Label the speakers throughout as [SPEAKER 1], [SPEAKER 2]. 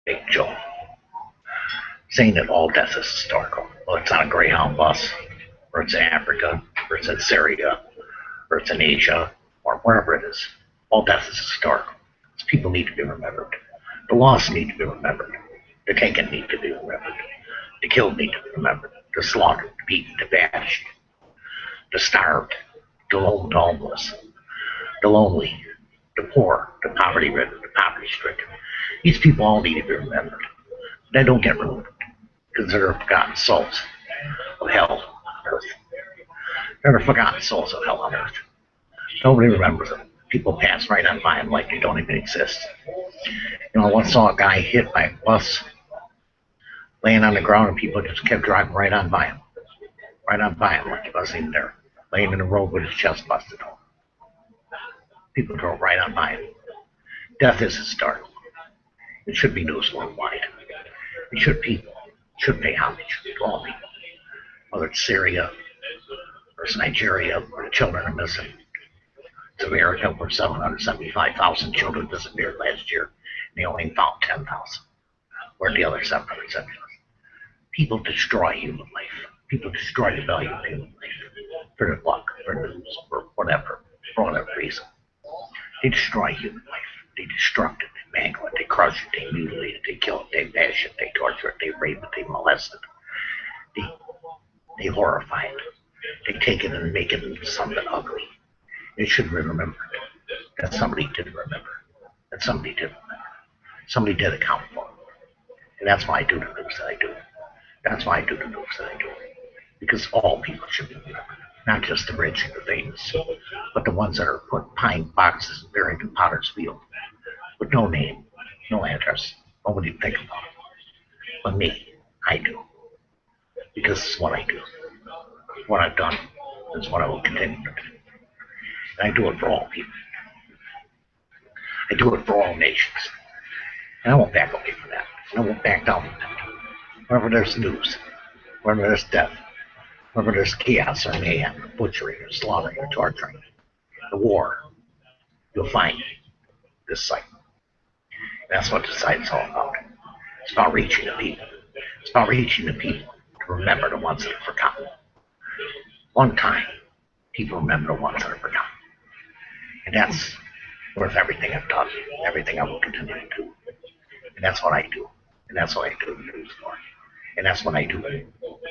[SPEAKER 1] Big Joe, saying that all death is historical. Well, it's on a Greyhound bus, or it's in Africa, or it's in Syria, or it's in Asia, or wherever it is. All death is historical. These people need to be remembered. The lost need to be remembered. The taken need to be remembered. The killed need to be remembered. The slaughtered, the beaten, the bashed, the starved, the lone, the homeless, the lonely, the poor, the poverty ridden, the poverty stricken. These people all need to be remembered. They don't get remembered because they're forgotten souls of hell on earth. They're the forgotten souls of hell on earth. Nobody remembers them. People pass right on by them like they don't even exist. You know, I once saw a guy hit by a bus laying on the ground and people just kept driving right on by him like he wasn't even there, laying in the road with his chest busted open. People drove right on by him. Death is historical. It should be news worldwide. It should people should pay homage to all people, whether it's Syria or it's Nigeria where the children are missing. It's America where 775,000 children disappeared last year and they only found 10,000. Where the other 770,000? People destroy human life. People destroy the value of human life for their luck, for news, for whatever reason. They destroy human life. They destruct it, they mangle it, they crush it, they mutilate it, they kill it, they bash it, they torture it, they rape it, they molest it, they horrify it. They take it and make it into something ugly. It should be remembered that somebody did remember. That somebody did remember. Somebody did account for it. And that's why I do the news that I do. That's why I do the news that I do. Because all people should be remembered. Not just the rich and the famous, but the ones that are put in pine boxes and buried in Potter's Field with no name, no address. Nobody think about it. But me, I do. Because it's what I do. What I've done is what I will continue to do. And I do it for all people. I do it for all nations. And I won't back away from that. And I won't back down from that. Wherever there's news, wherever there's death, wherever there's chaos or mayhem, or butchery or slaughtering or torturing, the war, you'll find this site. And that's what the site's all about. It's about reaching the people. It's about reaching the people to remember the ones that are forgotten. One time, people remember the ones that are forgotten. And that's worth everything I've done, everything I will continue to do. And that's what I do. And that's what I do the news for. And that's what I do,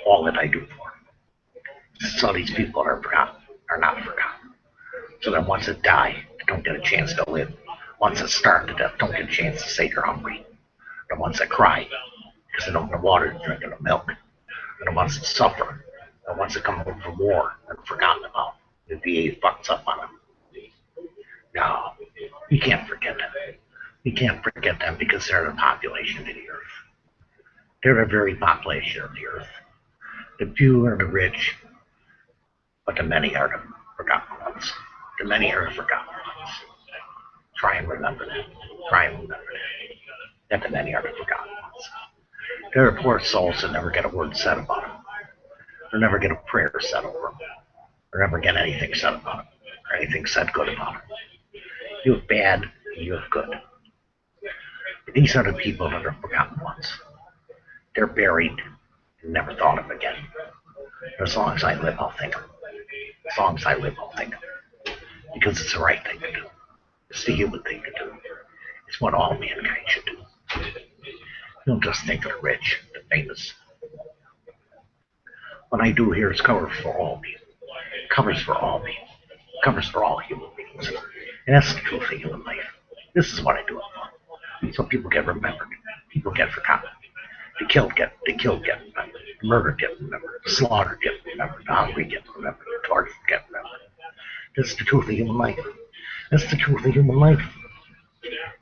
[SPEAKER 1] all that I do for. So these people are forgotten, are not forgotten. So that once they die, they don't get a chance to live. Once they starve to death, don't get a chance to say they're hungry. The ones that cry because they don't have water to drink and the milk. And the ones that suffer, the ones that come home from war and forgotten about. The VA fucks up on them. No, you can't forget them. You can't forget them because they're the population of the earth. They're the very population of the earth. The few are the rich, but the many are the forgotten ones. The many are the forgotten ones. Try and remember that. Try and remember that. That the many are the forgotten ones. There are poor souls that never get a word said about them. They'll never get a prayer said over them. They'll never get anything said about them. Or anything said good about them. You have bad and you have good. But these are the people that are forgotten ones. They're buried and never thought of again. As long as I live, I'll think of them. As long as I live, I'll think of them. Because it's the right thing to do. It's the human thing to do. It's what all mankind should do. Don't just think of the rich, the famous. What I do here is cover for all people. Covers for all people. Covers for all human beings. And that's the truth of human life. This is what I do it for. So people get remembered. People get forgotten. The killed get remembered. The murdered get remembered. The slaughtered get remembered. The hungry get remembered. The tortured get remembered. This is the truth of human life. That's the truth of human life.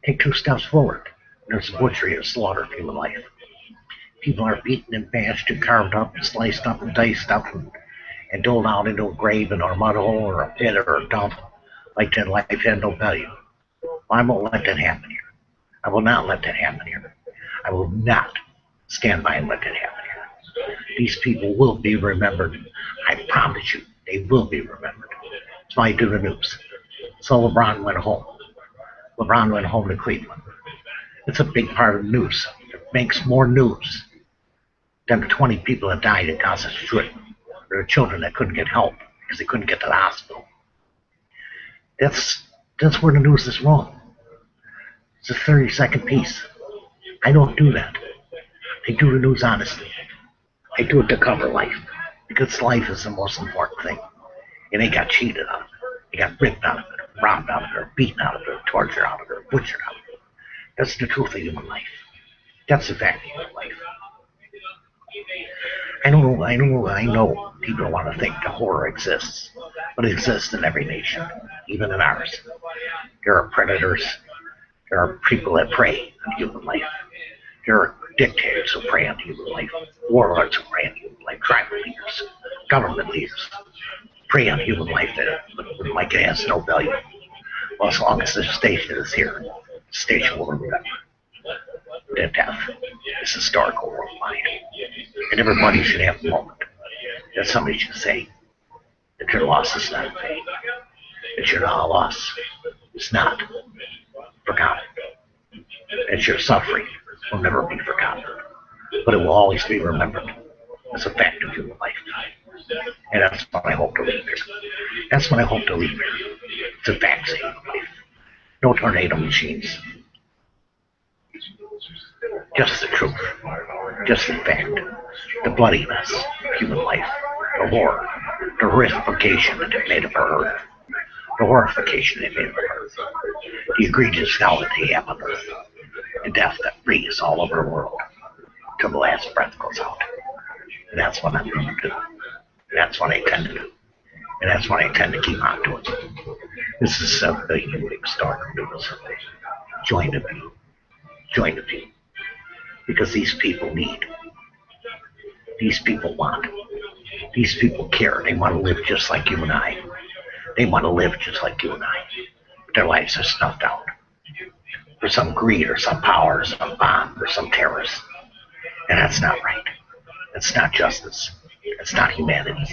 [SPEAKER 1] Take 2 steps forward. There's a butchery and slaughter of human life. People are beaten and bashed and carved up and sliced up and diced up and doled out into a grave and or a mud hole or a pit or a dump like that life had no value. I won't let that happen here. I will not let that happen here. I will not stand by and let that happen here. These people will be remembered. I promise you, they will be remembered. That's why I do the news. So LeBron went home. LeBron went home to Cleveland. It's a big part of the news. makes more news than the 20 people that died in Gaza Strip, or the children that couldn't get help because they couldn't get to the hospital. That's where the news is wrong. It's a 30-second piece. I don't do that. I do the news honestly. I do it to cover life, because life is the most important thing. And they got cheated out of it. They got ripped out of it, robbed out of it, beaten out of it, tortured out of it, butchered out of it. That's the truth of human life. That's the fact of human life. I know people want to think the horror exists, but it exists in every nation, even in ours. There are predators. There are people that prey on human life. There are dictators who prey on human life, warlords who prey on human life, tribal leaders, government leaders prey on human life like it has no value. Well, as long as the station is here, the station will remember that death is historical worldwide. And everybody should have a moment that somebody should say that your loss is not in vain, that your loss is not forgotten, that your suffering will never be forgotten, but it will always be remembered as a fact of human life. And that's what I hope to leave here. That's what I hope to leave here. It's a fact of human life. No tornado machines. Just the truth. Just the fact. The bloodiness of human life. The horror. The horrification that it made of our earth. The horrification it made of our earth. The egregious fallacy happened on earth. The death that breathes all over the world till the last breath goes out. And that's what I'm going to do. And that's what I intend to do. And that's what I intend to keep on doing. This is 7 billion big star news. Join the view. Join the view. Because these people need. These people want. These people care. They want to live just like you and I. They want to live just like you and I. But their lives are snuffed out. For some greed or some power or some bomb or some terrorist. And that's not right. That's not justice. That's not humanity.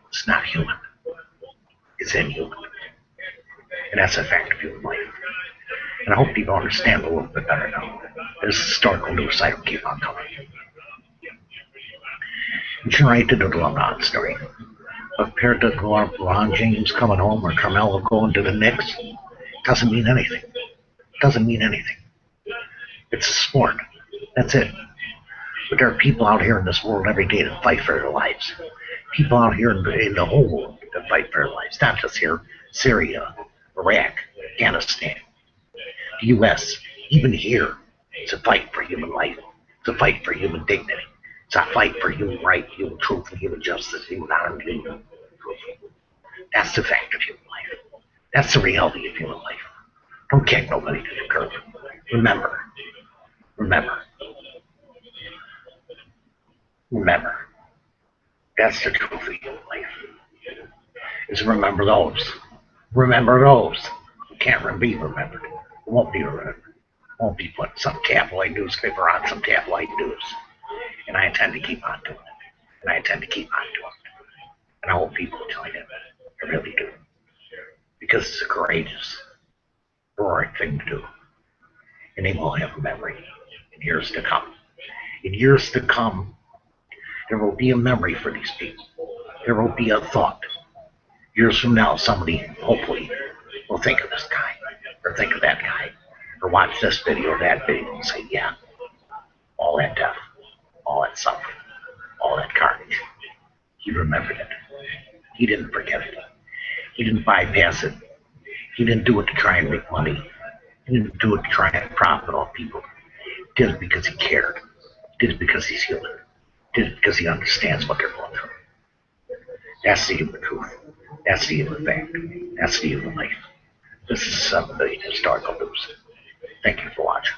[SPEAKER 1] It's not human. It's inhuman. And that's a fact of human life. And I hope people understand a little bit better now. There's historical news I don't keep on covering. And sure, I did a LeBron story. But compared to LeBron James coming home or Carmelo going to the Knicks, it doesn't mean anything. It doesn't mean anything. It's a sport. That's it. But there are people out here in this world every day that fight for their lives. People out here in the whole world that fight for their lives. Not just here. Syria, Iraq, Afghanistan, the U.S., even here. It's a fight for human life. It's a fight for human dignity. It's a fight for human right, human truth, and human justice, human honor, and human truth. That's the fact of human life. That's the reality of human life. Don't kick nobody to the curb. Remember. That's the truth of human life. Is remember those. Remember those who can't be remembered. Won't be remembered. Won't be put in some tabloid newspaper on some tabloid news. And I intend to keep on doing it. And I intend to keep on doing it. And I hope people join in. I really do. Because it's a courageous, heroic thing to do. And they will have a memory in years to come. In years to come, there will be a memory for these people. There will be a thought. Years from now, somebody, hopefully, will think of this guy, or think of that guy, or watch this video or that video and say, yeah, all that death, all that suffering, all that carnage, he remembered it. He didn't forget it. He didn't bypass it. He didn't do it to try and make money. He didn't do it to try and profit off people. He did it because he cared. He did it because he's human. He did it because he understands what they're going through. That's the human truth. That's the human fact. That's the human life. This is 7 billion historical news. Thank you for watching.